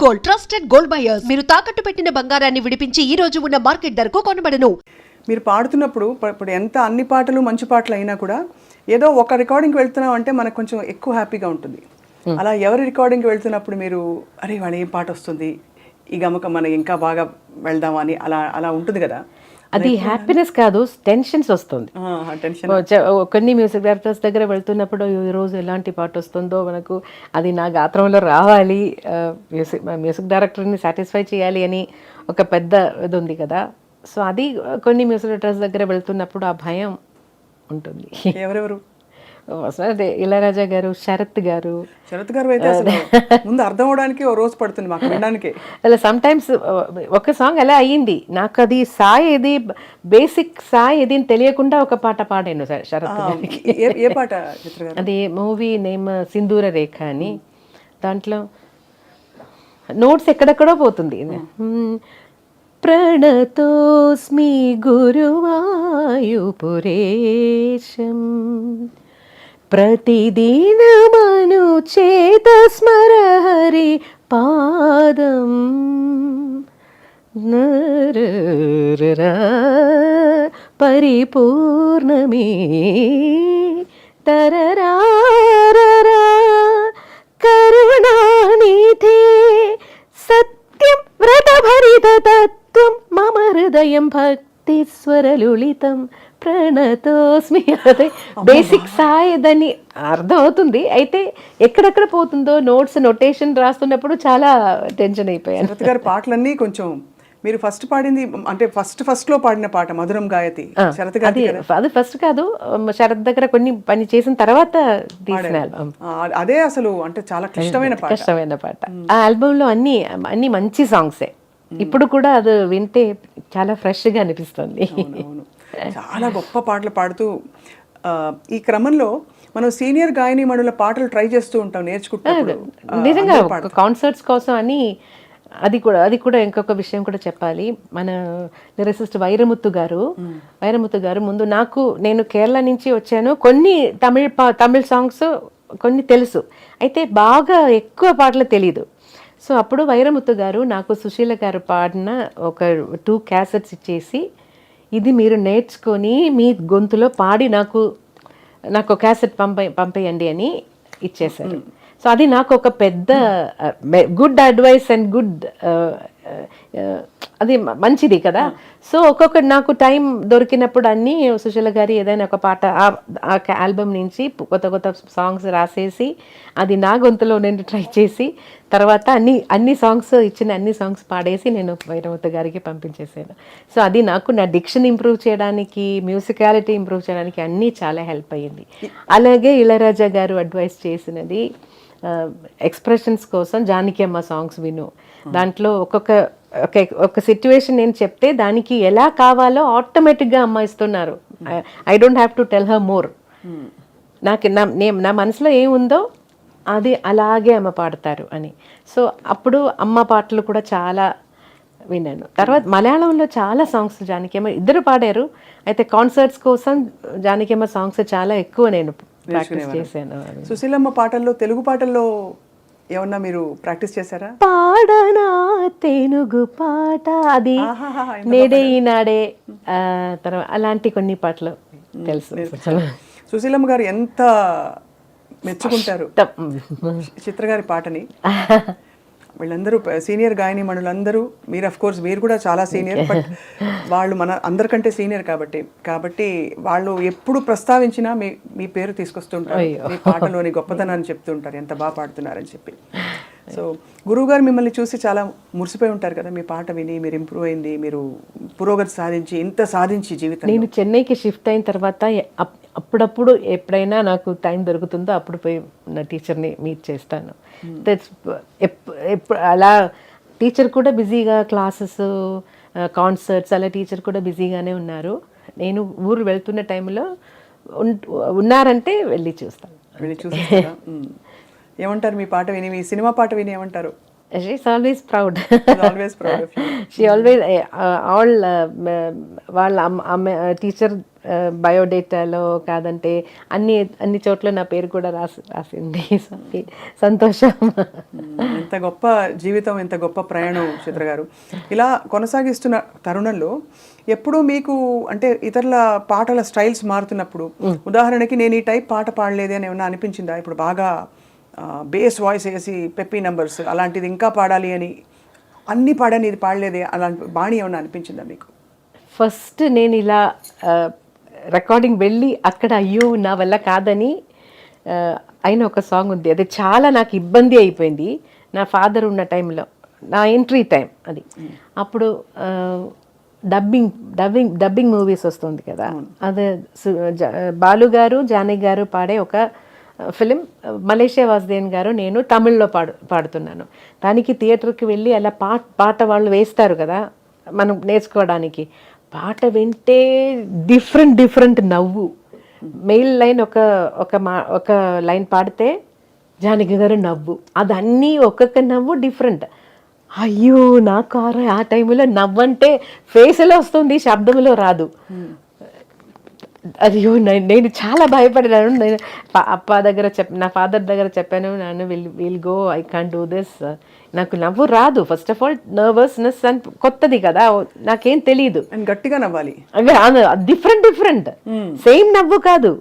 Gold trusted gold buyers మీరు తాకట్టు పెట్టిన బంగారాన్ని విడిపించి ఈ రోజు ఉన్న మార్కెట్ ధరకు కొనబడను. మీరు పాడుతున్నప్పుడు ఇప్పుడు ఎంత అన్ని పాటలు మంచి పాటలు అయినా కూడా ఏదో ఒక రికార్డింగ్కి వెళ్తున్నాం అంటే మనకు కొంచెం ఎక్కువ హ్యాపీగా ఉంటుంది. అలా ఎవరి రికార్డింగ్కి వెళ్తున్నప్పుడు మీరు అరే వాడు ఏం పాట వస్తుంది ఈ గమకం మనం ఇంకా బాగా వెళ్దామని అలా అలా ఉంటుంది కదా? అది హ్యాపీనెస్ కాదు, టెన్షన్స్ వస్తుంది. కొన్ని మ్యూజిక్ డైరెక్టర్స్ దగ్గర వెళ్తున్నప్పుడు ఈ రోజు ఎలాంటి పాట వస్తుందో మనకు అది నా గాత్రంలో రావాలి, మ్యూజిక్ డైరెక్టర్ని సాటిస్ఫై చేయాలి అని ఒక పెద్ద ఇది ఉంది కదా. సో అది కొన్ని మ్యూజిక్ డైరెక్టర్స్ దగ్గర వెళ్తున్నప్పుడు ఆ భయం ఉంటుంది. ఎవరెవరు? అదే ఇళయరాజా గారు, శరత్ గారు అయితే అసలు ముందు అర్థం అవడానికి ఓ రోజు పడుతుంది మాకు వినడానికి. అలా సమ్ టైమ్స్ ఒక సాంగ్ అలా అయ్యింది నాకు, అది సాయి ఏది బేసిక్ సాయి ఏది అని తెలియకుండా ఒక పాట పాడాను శరత్ గారికి. ఏ పాట చిత్ర గారు? అది మూవీ నేమ్ సింధూర రేఖ అని. దాంట్లో నోట్స్ ఎక్కడెక్కడో పోతుంది. ప్రణతోస్మి గురువాయుపురేశం ప్రతిదినమను చేత స్మర హరి పాదం పరిపూర్ణమే తరరారరా కరుణానిధే సత్యం వ్రతభరిత తత్వం మమ హృదయం భక్తి స్వరలులితం ప్రణతోస్మి. అదే బేసిక్ సాయి దాన్ని అర్థం అవుతుంది, అయితే ఎక్కడెక్కడ పోతుందో నోట్స్ నొటేషన్ రాస్తున్నప్పుడు చాలా టెన్షన్ అయిపోయాను. శరత్ గారి పాటలన్నీ కొంచెం మీరు ఫస్ట్ పాడింది అంటే ఫస్ట్ లో పాడిన పాట మధురం గాయతి శరత్ గారి. అది ఫస్ట్ కాదు, శరత్ దగ్గర కొన్ని పని చేసిన తర్వాత తీసిన ఆల్బమ్. అదే అసలు అంటే చాలా కష్టమైన పాట. ఆ ఆల్బమ్ లో అన్ని మంచి సాంగ్సే. ఇప్పుడు కూడా అది వింటే చాలా ఫ్రెష్ గా అనిపిస్తుంది. చాలా గొప్ప పాటలు పాడుతూ ఈ క్రమంలో మనం సీనియర్ గాయని మణుల పాటలు ట్రై చేస్తూ ఉంటాం నేర్చుకుంటాం నిజంగా కాన్సర్ట్స్ కోసం అని. అది కూడా ఇంకొక విషయం కూడా చెప్పాలి. మన లిరిసిస్ట్ వైరముత్తు గారు ముందు నేను కేరళ నుంచి వచ్చాను, కొన్ని తమిళ్ సాంగ్స్ కొన్ని తెలుసు, అయితే బాగా ఎక్కువ పాటలు తెలీదు. సో అప్పుడు వైరముత్తు గారు నాకు సుశీల గారు పాడిన ఒక 2 క్యాసెట్స్ ఇచ్చేసి ఇది మీరు నేర్చుకొని మీ గొంతులో పాడి నాకు క్యాసెట్ పంపేయండి అని ఇచ్చేశారు. సో అది నాకు ఒక పెద్ద గుడ్ అడ్వైస్ అండ్ గుడ్ అది మంచిది కదా. సో ఒక్కొక్కటి నాకు టైం దొరికినప్పుడు అన్నీ సుశీల గారి ఏదైనా ఒక పాట ఆ ఆల్బమ్ నుంచి కొత్త సాంగ్స్ రాసేసి అది నా గొంతులో నేను ట్రై చేసి తర్వాత అన్ని సాంగ్స్ పాడేసి నేను వైరముత్తు గారికి పంపించేసాను. సో అది నాకు నా డిక్షన్ ఇంప్రూవ్ చేయడానికి, మ్యూజికాలిటీ ఇంప్రూవ్ చేయడానికి అన్నీ చాలా హెల్ప్ అయ్యింది. అలాగే ఇళయరాజా గారు అడ్వైస్ చేసినది ఎక్స్ప్రెషన్స్ కోసం జానకి అమ్మ సాంగ్స్ విను, దాంట్లో ఒక సిచ్యువేషన్ నేను చెప్తే దానికి ఎలా కావాలో ఆటోమేటిక్గా అమ్మ ఇస్తున్నారు. I don't have to tell her more. నాకు నా మనసులో ఏముందో అది అలాగే అమ్మ పాడతారు అని. సో అప్పుడు అమ్మ పాటలు కూడా చాలా విన్నాను. తర్వాత మలయాళంలో చాలా సాంగ్స్ జానకి అమ్మ ఇద్దరు పాడారు, అయితే కాన్సర్ట్స్ కోసం జానకి అమ్మ సాంగ్స్ చాలా ఎక్కువ నేను ప్రాక్టీస్ చేశాను. సుశీలమ్మ పాటల్లో తెలుగు పాటల్లో ఏమన్నా మీరు ప్రాక్టీస్ చేశారా? పాడనా తెలుగు పాట, అది నేడే ఈనాడే, తర్వాత అలాంటి కొన్ని పాటలు తెలుసు. సుశీలమ్మ గారు ఎంత మెచ్చుకుంటారు చిత్ర గారి పాటని. వీళ్ళందరూ సీనియర్ గాయని మణులందరూ, మీరు అఫ్ కోర్స్ మీరు కూడా చాలా సీనియర్, బట్ వాళ్ళు మన అందరికంటే సీనియర్ కాబట్టి వాళ్ళు ఎప్పుడు ప్రస్తావించినా మీ పేరు తీసుకొస్తుంటారు, మీ పాటలోని గొప్పతనాన్ని చెప్తుంటారు, ఎంత బాగా పాడుతున్నారని చెప్పి. సో గురువు గారు మిమ్మల్ని చూసి చాలా మురిసిపోయి ఉంటారు కదా, మీ పాట విని మీరు ఇంప్రూవ్ అయింది, మీరు పురోగతి సాధించి జీవితం. నేను చెన్నైకి షిఫ్ట్ అయిన తర్వాత అప్పుడప్పుడు ఎప్పుడైనా నాకు టైం దొరుకుతుందో అప్పుడు పోయి నా టీచర్ని మీట్ చేస్తాను. అలా టీచర్ కూడా బిజీగా క్లాసెస్, కాన్సర్ట్స్ అలా టీచర్ కూడా బిజీగానే ఉన్నారు. నేను ఊరు వెళ్తున్న టైంలో ఉన్నారంటే వెళ్ళి చూస్తాను. ఏమంటారు మీ పాట విని, మీ సినిమా పాట విని ఏమంటారు? She's always proud. Always proud of you. She always all వాళ్ళ అమ్మ టీచర్ బయోడేటాలో కాదంటే అన్ని చోట్ల నా పేరు కూడా రాసింది. సంతోషం. ఎంత గొప్ప జీవితం, ఎంత గొప్ప ప్రయాణం చిత్ర గారు. ఇలా కొనసాగిస్తున్న తరుణంలో ఎప్పుడు మీకు అంటే ఇతరుల పాటల స్టైల్స్ మారుతున్నప్పుడు, ఉదాహరణకి నేను ఈ టైప్ పాట పాడలేదే అని ఏమన్నా అనిపించిందా? ఇప్పుడు బాగా బేస్ వాయిస్ వేసి పెప్పీ నంబర్స్ అలాంటిది ఇంకా పాడాలి అని అన్ని పాడని ఇది పాడలేదే అలాంటి బాణి ఏమన్నా అనిపించిందా మీకు? ఫస్ట్ నేను ఇలా రికార్డింగ్ వెళ్ళి అక్కడ అయ్యో నా వల్ల కాదని అయిన ఒక సాంగ్ ఉంది. అది చాలా నాకు ఇబ్బంది అయిపోయింది. నా ఫాదర్ ఉన్న టైంలో, నా ఎంట్రీ టైం అది. అప్పుడు డబ్బింగ్ మూవీస్ వస్తుంది కదా, అదే బాలు గారు జానకి గారు పాడే ఒక ఫిలిం, మలేషియా వాసుదేవన్ గారు నేను తమిళ్లో పాడుతున్నాను. దానికి థియేటర్కి వెళ్ళి అలా పాట వాళ్ళు వేస్తారు కదా మనం నేర్చుకోవడానికి. పాట వింటే డిఫరెంట్ నవ్వు. మెయిల్ లైన్ ఒక లైన్ పాడితే జానకి గారు నవ్వు, అదన్నీ ఒక్కొక్క నవ్వు డిఫరెంట్. అయ్యో నాకు ఆ టైంలో నవ్వంటే ఫేస్లో వస్తుంది, శబ్దంలో రాదు. అయ్యో నేను చాలా భయపడినాను. నేను అప్ప దగ్గర నా ఫాదర్ దగ్గర చెప్పాను, నాన్న will go, I can't do this. నాకు నవ్వు రాదు. ఫస్ట్ ఆఫ్ ఆల్ నర్వస్నెస్ అని కొత్తది కదా, నాకేం తెలియదు. గట్టిగా నవ్వాలి, డిఫరెంట్ సేమ్ నవ్వు కాదు,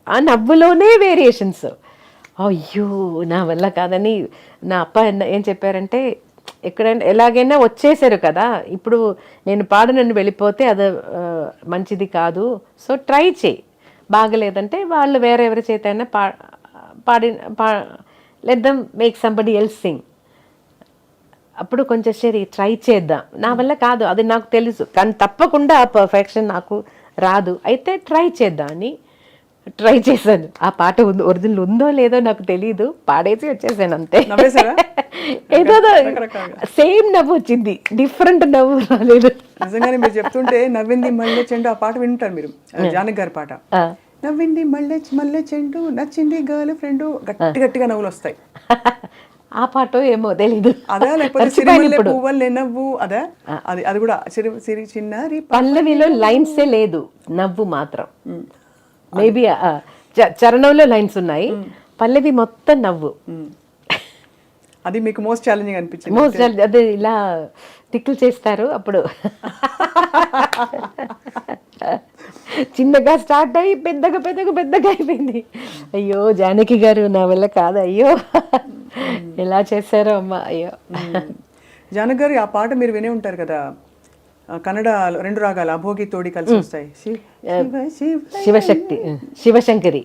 ఆ నవ్వులోనే వేరియేషన్స్. అయ్యో నా వల్ల కాదని నా అప్ప ఏం చెప్పారంటే, ఎక్కడైనా ఎలాగైనా వచ్చేసారు కదా, ఇప్పుడు నేను పాడనని వెళ్ళిపోతే అది మంచిది కాదు, సో ట్రై చేయి, బాగలేదంటే వాళ్ళు వేరే ఎవరి చేత అయినా let them make somebody else Singh. అప్పుడు కొంచెం సరే ట్రై చేద్దాం, నా వల్ల కాదు అది నాకు తెలుసు, కానీ తప్పకుండా ఆ పర్ఫెక్షన్ నాకు రాదు, అయితే ట్రై చేద్దాం అని ట్రై చేశాను. ఆ పాట ఒరిజినల్ ఉందో లేదో నాకు తెలియదు, పాడేసి వచ్చేసాను అంతే. ఏదో సేమ్ నవ్వు వచ్చింది, డిఫరెంట్ నవ్వు రాలేదు. నిజంగానే మీరు చెప్తుంటే నవ్వింది మల్లె చెండు ఆ పాట వింటారు మీరు, జానకి గారి పాట. నవ్వింది మల్లె చెండు, నచ్చింది గర్ల్ ఫ్రెండ్, గట్టిగా నవ్వులు వస్తాయి. ఆ పాట ఏమో తెలీదు. అదా లేకపోతే సిరిమల్లె పువ్వులే నవ్వు, అదా? అది కూడా సిరి చిన్నారి పల్లవిలో లైన్సే లేదు, నవ్వు మాత్రం. మేబీ చరణంలో లైన్స్ ఉన్నాయి, పల్లవి మొత్తం నవ్వు. అది మీకు మోస్ట్ ఛాలెంజింగ్ అనిపించింది? మోస్ట్ అదే ఇలా టిక్కులు చేస్తారు అప్పుడు. చిన్నగా స్టార్ట్ అయ్యి పెద్దగా అయిపోయింది. అయ్యో జానకి గారు నా వల్ల కాదు, అయ్యో ఎలా చేశారో అమ్మ, అయ్యో. జానకి గారు ఆ పాట మీరు వినే ఉంటారు కదా, కన్నడ 2 రాగాలు అభోగి తోడి కలిసి వస్తాయి, శివశంకరి.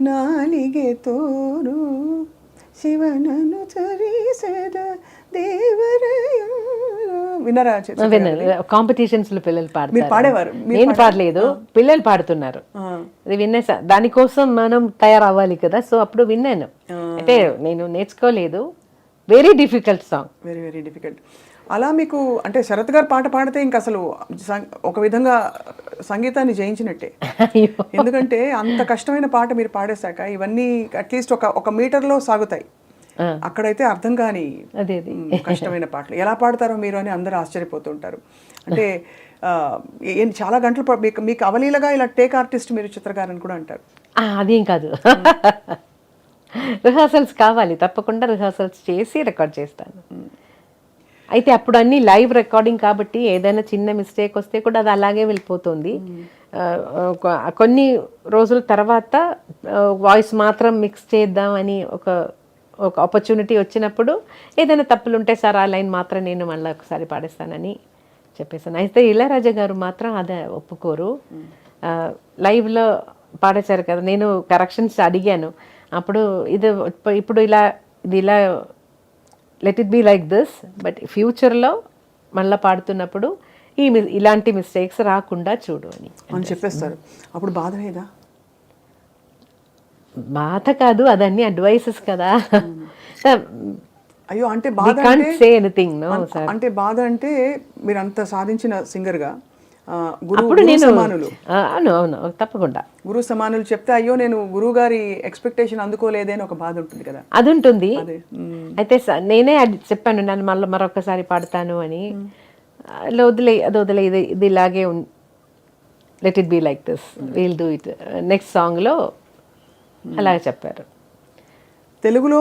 నాలిగే తోరు శివనను చరిసద దేవరయం. విన్నారా? కాంపిటీషన్స్ లో పిల్లలు పాడతారు. పాడేవారు? నేను పాడలేదు, పిల్లలు పాడుతున్నారు. అది వినేసా, దానికోసం మనం తయారవ్వాలి కదా, సో అప్పుడు విన్నాను. అంటే నేను నేర్చుకోలేదు. Very difficult song, very difficult. అలా మీకు అంటే శరత్ గారు పాట పాడితే ఇంక అసలు ఒక విధంగా సంగీతాన్ని జయించినట్టే. ఎందుకంటే అంత కష్టమైన పాట మీరు పాడేశాక ఇవన్నీ అట్లీస్ట్ ఒక మీటర్లో సాగుతాయి. అక్కడైతే అర్థం కాని కష్టమైన పాటలు ఎలా పాడతారో మీరు అని అందరూ ఆశ్చర్యపోతుంటారు. అంటే చాలా గంటలు మీకు అవలీలగా ఇలా టేక్ ఆర్టిస్ట్ మీరు చిత్రకారని కూడా అంటారు. అదేం కాదు, రిహార్సల్స్ కావాలి, తప్పకుండా రిహార్సల్స్ చేసి రికార్డ్ చేస్తాను. అయితే అప్పుడు అన్ని లైవ్ రికార్డింగ్ కాబట్టి ఏదైనా చిన్న మిస్టేక్ వస్తే కూడా అది అలాగే వెళ్ళిపోతుంది. కొన్ని రోజుల తర్వాత వాయిస్ మాత్రం మిక్స్ చేద్దామని ఒక ఆపర్చునిటీ వచ్చినప్పుడు ఏదైనా తప్పులు ఉంటే సార్ ఆ లైన్ మాత్రం నేను మళ్ళీ ఒకసారి పాడేస్తానని చెప్పేసాను. అయితే ఇళయరాజా గారు మాత్రం అదే ఒప్పుకోరు. లైవ్లో పాడేశారు కదా, నేను కరెక్షన్స్ అడిగాను. అప్పుడు ఇప్పుడు ఇలా let it be like this, but ఫ్యూచర్లో మళ్ళీ పాడుతున్నప్పుడు ఇలాంటి మిస్టేక్స్ రాకుండా చూడు అని చెప్పేస్తారు. అప్పుడు బాధ లేదా? బాధ కాదు, అదన్నీ అడ్వైసెస్ కదా. అయ్యో అంటే బాధ సే ఎనీథింగ్ నో సార్. అంటే బాధ అంటే మీరు అంత సాధించిన సింగర్గా గురు సమానులు. అవును అవును తప్పకుండా గురు సమానులు చెప్తే అయ్యో నేను గురువు గారి ఎక్స్పెక్టేషన్ అందుకోలేదే అని ఒక బాధ ఉంటుంది కదా. అది ఉంటుంది. అదే అయితే నేనే అది చెప్పాను నన్ను మళ్ళీ మరొకసారి పాడతాను అని. అలా వదిలే అది వదిలే ఇది ఇలాగే let it be like this will do it next సాంగ్లో అలాగే చెప్పారు. తెలుగులో